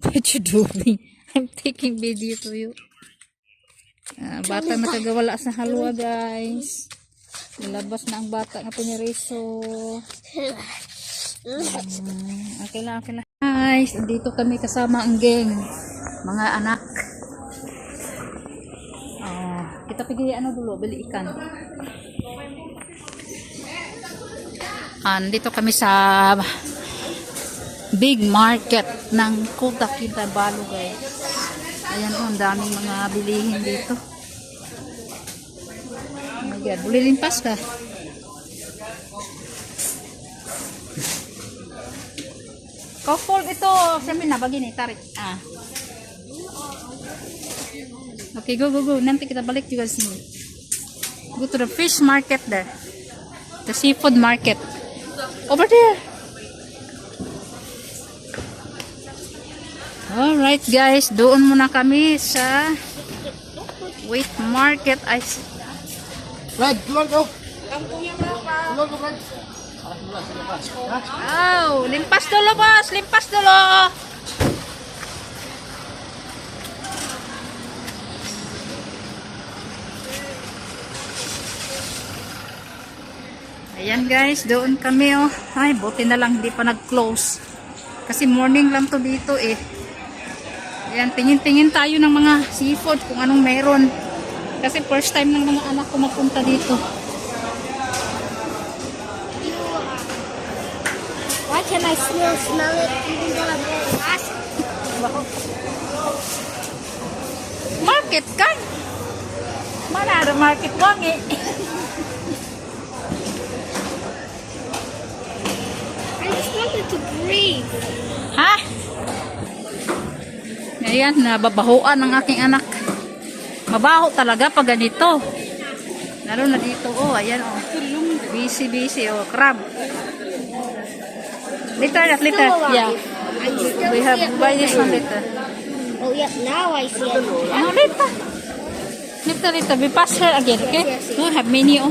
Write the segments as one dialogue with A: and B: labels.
A: What you doing? I'm taking video to you. Bata nakagawala sa halwa, guys. Nilabas na ang bata nga piniriso. Okay lang, okay lang. Guys, dito kami kasama ang gang. Mga anak. Kita pergi ano dulu, beli ikan. Dito kami sa big market ng Kota Kinabalu, guys. Ayan oh, ang daming mga bilihin dito. Oh my God, boleh limpas ka? Kau fold ito, siyempre na, bagini, tarik. Okay, go. Nanti kita balik juga sini. Go to the fish market there. The seafood market. Over there. Alright guys, doon muna kami sa wheat market.
B: Brad, keluar kau.
A: Oh, limpas dulu bos, limpas dulu. Ayan guys, doon kami oh. Ay, buti na lang hindi pa nag-close. Kasi morning lang to dito eh. Ayan, tingin-tingin tayo ng mga seafood kung anong meron. Kasi first time ng mga anak ko mapunta dito.
C: Why can I still smell it even though I'm wearing mask?
A: Market kan? Mana ada market wangi?
C: I just wanted to breathe.
A: Ha? Ayan, nababahuan ng aking anak. Mabaho talaga pag ganito. Lalo na dito, oh, ayan, oh. Busy, oh, crab. Later. Yeah. We have to buy this one later.
C: Oh yeah, now I see it.
A: No, later. We pass her again, okay? We have many, oh.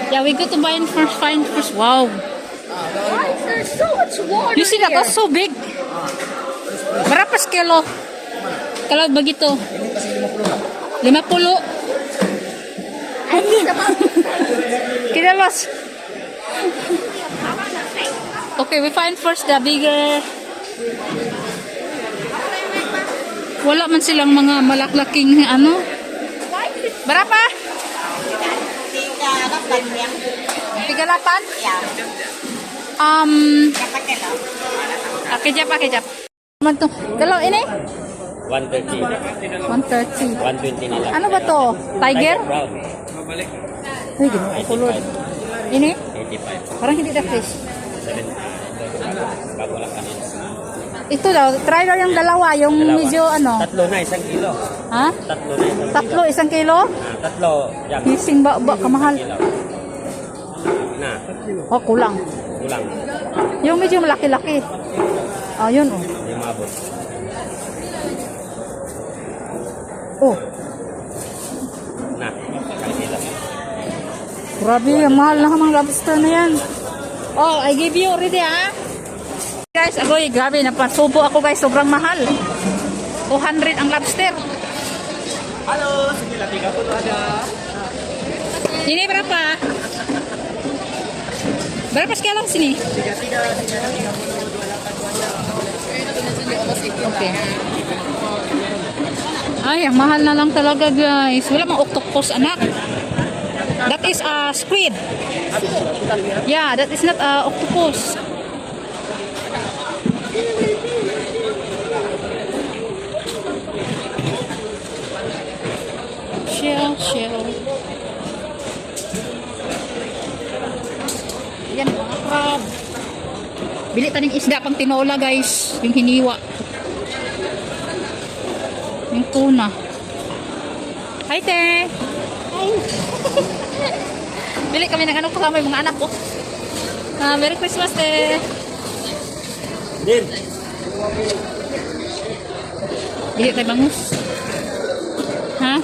A: Yeah, we go to buy it first, find first. Wow.
C: Why is there so much water?
A: You see that? That's so big. Berapa kilo? Kalau begitu? 50. Kita los. Okay, we find first the bigger. Wala man silang mga malaklaking ano. Berapa? 38?
C: Yeah.
A: Kejap. Mantu. Kalau ini
D: 130.
A: 130.
D: 120 nila.
A: Ano ba to? Tiger?
D: Brown.
A: Ay, gano'n. Kulod. Ini?
D: 85.
A: Parang hindi na fish.
D: 70. Bago lang kanina.
A: Ito daw, try daw yung dalawa, yung medyo ano.
D: Tatlo na, 1 kilo.
A: Ha?
D: Tatlo na, 1 kilo.
A: Tatlo, 1 kilo?
D: Tatlo. Yan.
A: Hising ba kamahal?
D: Kilo. Na.
A: Oh, kulang.
D: Kulang.
A: Yung medyo malaki-laki. Oh, yun oh.
D: Hindi maabot.
A: Oh,
D: Na. 1 kilo.
A: grabe, ang mahal na mga lobster na yan. Oh, I give you already ha. Guys, agoy, grabe, napasubo ako guys, sobrang mahal. 200 ang lobster.
D: Halo, sige lang, 30 ada.
A: Ini berapa? Berapa sekarang sini?
D: 33,
A: Okay. Ay, ang mahal na lang talaga guys. Wala mang octopus anak. That is a squid. Yeah, that is not a octopus. Shell. Yan, mga crab. Bili taning isda pang tinola guys. Yung hiniwa. Yung tuna. Hi, te!
C: Hi.
A: Bili kami ng ano kasama yung mga anak ko. Merry Christmas, te!
D: Din.
A: Bili tayo bangus. Ha?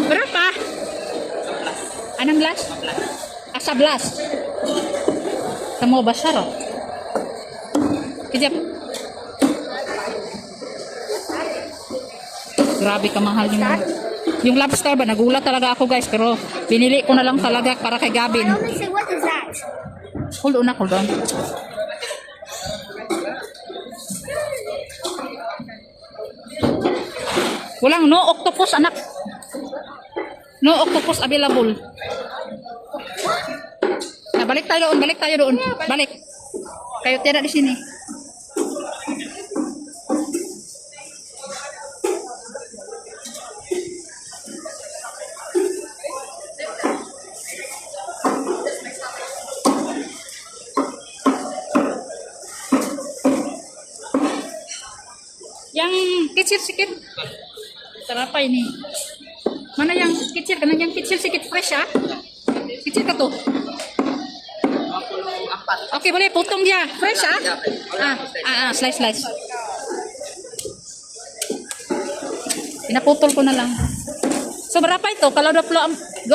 A: Berapa? Anong blas? Asa blas? Kamu basar. Kejap. Grabe kamahal yung lobster ba? Nagulat talaga ako guys, pero binili ko na lang talaga para kay Gabin.
C: I only say, what is that?
A: Hold on, hold on. Walang no octopus anak. No octopus available. Nah, balik tayo doon. Balik. Kayo tidak di sini. Yang kecil sikit. Terapa ini? Mana yang kecil? Karena yang kecil sikit fresh ya. Kecil ka to? Oke, boleh potong dia. Fresh ah? Slice. Pinaputol ko na lang. So, berapa itu? Kalau 24.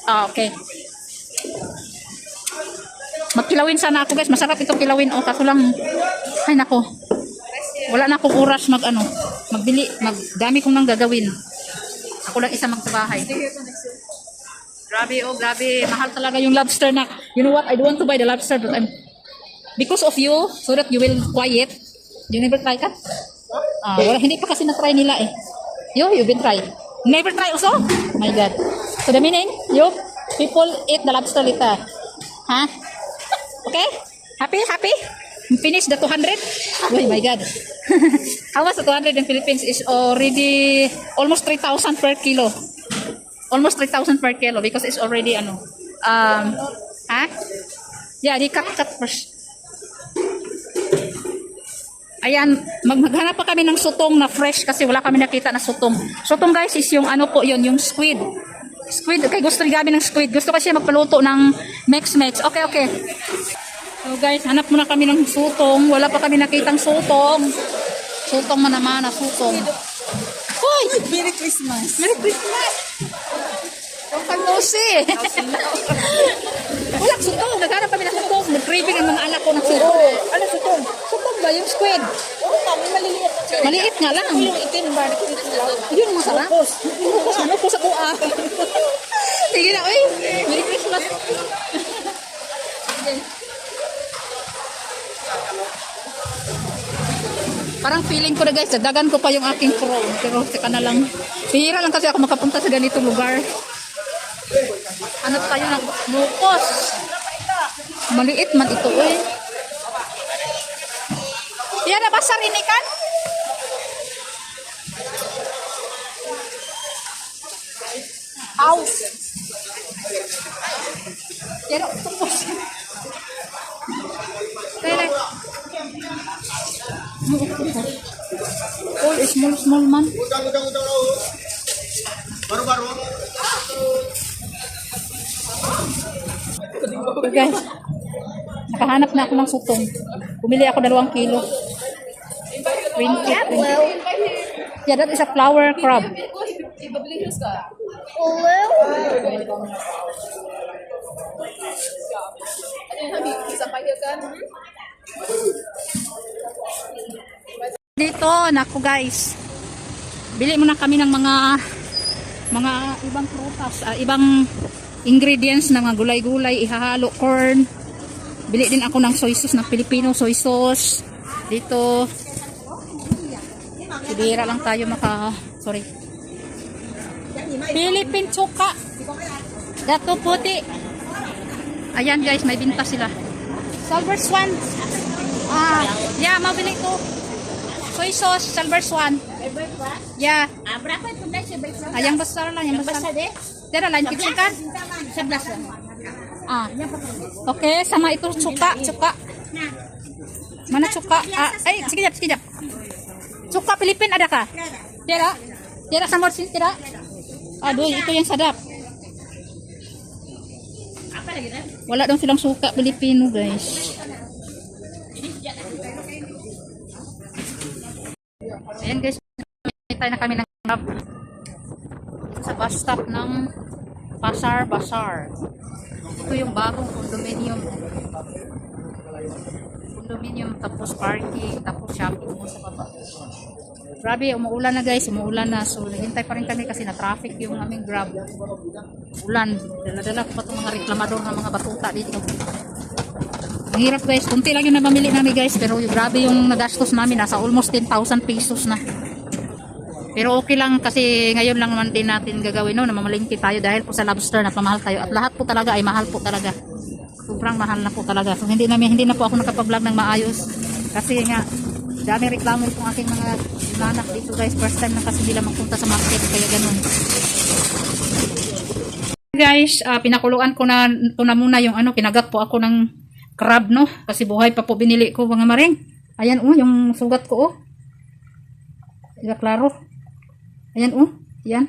A: Ah, oke. Magkilawin sana ako guys. Masarap ito kilawin. Oh, kaso lang. Ay, nako. Wala na akong oras magbili. Dami kong nang gagawin. Ako lang isa magsabahay. Grabe, oh, grabe. Mahal talaga yung lobster na. You know what? I don't want to buy the lobster, but because of you, so that you will quiet. You never try ka? Wala, hindi pa kasi na-try nila eh. You've been try. Never try also? My God. So the meaning, people eat the lobster later. Huh? Okay? Happy? Finish the 200? Oh my God. How much the 200 in Philippines is already almost 3,000 per kilo. Almost 3,000 per kilo because it's already Yeah, di cut first. Ayan, maghanap pa kami ng sutong na fresh kasi wala kami nakita na sutong. Sutong guys is yung yung squid. Squid, okay, gusto ni Gabi ng squid. Gusto kasi magpaluto ng mix. Okay. So guys, hanap muna kami ng sutong. Wala pa kami nakitang sutong. Sutong mana-mana, sutong. Hoy!
E: Merry Christmas.
A: Merry Christmas! Yung pag-nosi. Wala sutong. Naghanap kami ng sutong. Nag-craving ang mga anak ko ng sutong. Ano sutong? Sutong ba? Yung squid.
E: Oo, kami maliliit.
A: Maliit nga lang.
E: Yung itim ba?
A: Yun ang masarap. Ano po sa kuha? Sige na, uy. Merry Christmas. Parang feeling ko na guys, dagdagan ko pa yung aking prawn. Pero teka na lang. Pihira lang kasi ako makapunta sa ganitong lugar. Ano tayo ng mukos? Maliit man ito eh. Yan na basar ini kan? Aw! Yan na, tupos. Kaya oh, small man.
B: Baru-baru.
A: So guys, nakahanap na ako ng sutong. Bumili ako 2 kilo. 20. Yeah, that is a flower crab. Dito, naku guys. Bili muna kami ng mga ibang prutas, ibang ingredients na mga gulay-gulay, ihahalo, corn. Bili din ako ng soy sauce, ng Filipino soy sauce. Dito. Bira lang tayo sorry. Philippine chuka. Dato puti. Ayan guys, may binta sila. Silver Swan. Yeah, mabili ko. Soy sauce, Silver Swan. Yeah.
C: Berapa itu guys?
A: Yang besar lah, yang besar. Tira lain kecil kan?
C: 11.
A: Oke, sama itu cuka. Mana cuka? Sekejap. Cuka Filipin ada kah? Tira sama sini tira. Aduh, itu yang sadap. Wala dong silang suka Filipino, guys. Ayan guys, tayo na kami ng sa bus stop ng Pasar. Ito yung bagong condominium. Condominium, tapos parking, tapos shopping mo sa baba. Grabe, umuulan na guys, umuulan na. So, naghintay pa rin kami kasi na-traffic yung aming grab. Ulan. Dala-dala ko pa itong mga reklamador ng mga batuta dito. Ang hirap guys, kunti lang yung nabamili namin guys, pero grabe yung nagastos namin, nasa almost 10,000 pesos na. Pero okay lang kasi ngayon lang naman din natin gagawin, no, na mamalingki tayo dahil po sa lobster na pamahal tayo. At lahat po talaga ay mahal po talaga. Sobrang mahal na po talaga. So hindi na po ako nakapag-vlog ng maayos. Kasi nga, dami reklamo itong aking mga nanak dito guys. First time na kasi nila magpunta sa market, kaya ganun. Guys, pinakuluan ko na ito na muna yung kinagat po ako ng crab, no? Kasi buhay pa po binili ko mga maring. Ayan yung sugat ko Ila klaro. Ayan yan.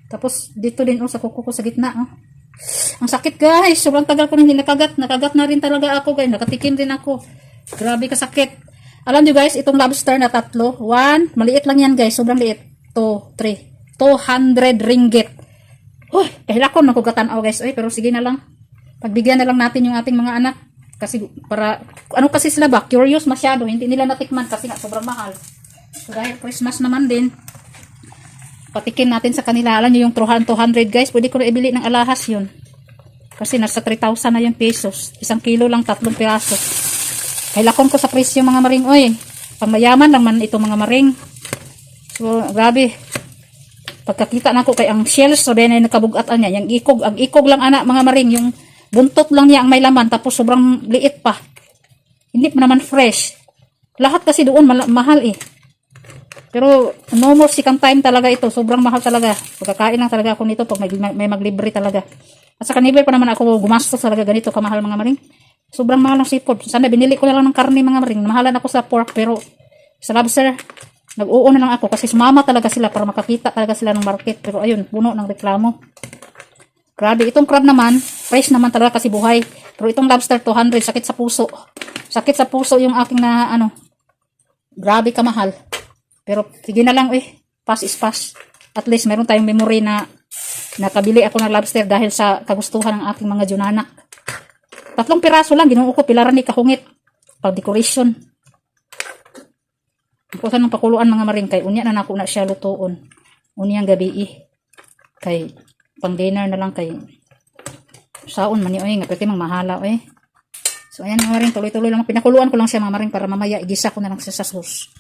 A: Tapos dito din sa kuko ko sa gitna Ang sakit guys, sobrang tagal ko na hindi nakagat. Nakagat na rin talaga ako guys. Nakatikim din ako. Grabe kasakit. Alam nyo guys, itong lobster na 3. 1, maliit lang yan guys. Sobrang liit. 2, 3. 200 ringgit. Uy, kahilakon nakugatan guys. Uy, pero sige na lang. Pagbigyan na lang natin yung ating mga anak. Kasi para, kasi sila ba? Curious masyado. Hindi nila natikman kasi nga sobrang mahal. So dahil Christmas naman din, patikin natin sa kanila. Alam nyo yung 200 guys, pwede ko na ibili ng alahas yun. Kasi nasa 3,000 na yung pesos. 1 kilo lang, 3 piraso. Kailakon ko sa presyo mga maring. Oy, pangmayaman lang man ito mga maring. So, grabe. Pagkakita na ko kay ang shells, so na nakabugatan niya. Ang ikog lang anak mga maring. Yung buntot lang niya ang may laman, tapos sobrang liit pa. Hindi pa naman fresh. Lahat kasi doon mahal Pero no more second time talaga ito. Sobrang mahal talaga. Pagkakain lang talaga ako nito pag may maglibre talaga. At sa kanibay pa naman ako gumastos talaga ganito kamahal mga maring. Sobrang mahal ng seafood. Sana binili ko na lang ng karne mga maring. Mahalan ako sa pork pero sa lobster nag-uo na lang ako kasi sumama talaga sila para makakita talaga sila ng market. Pero ayun, puno ng reklamo. Grabe. Itong crab naman, fresh naman talaga kasi buhay. Pero itong lobster 200, sakit sa puso. Sakit sa puso yung aking na grabe kamahal. Pero sige na lang pass is pass. At least meron tayong memory na nakabili ako ng lobster dahil sa kagustuhan ng aking mga junanak. 3 piraso lang, ginuo ko, pilaran ni kahungit. Pag decoration. Kusa ng pakuluan mga maring kay unya na nako na siya lutoon. Unyang gabi kay pang dinner na lang kay saon man ni nga pwede mang mahala So ayan mga maring, tuloy-tuloy lang pinakuluan ko lang siya mga maring para mamaya igisa ko na lang siya sa sauce.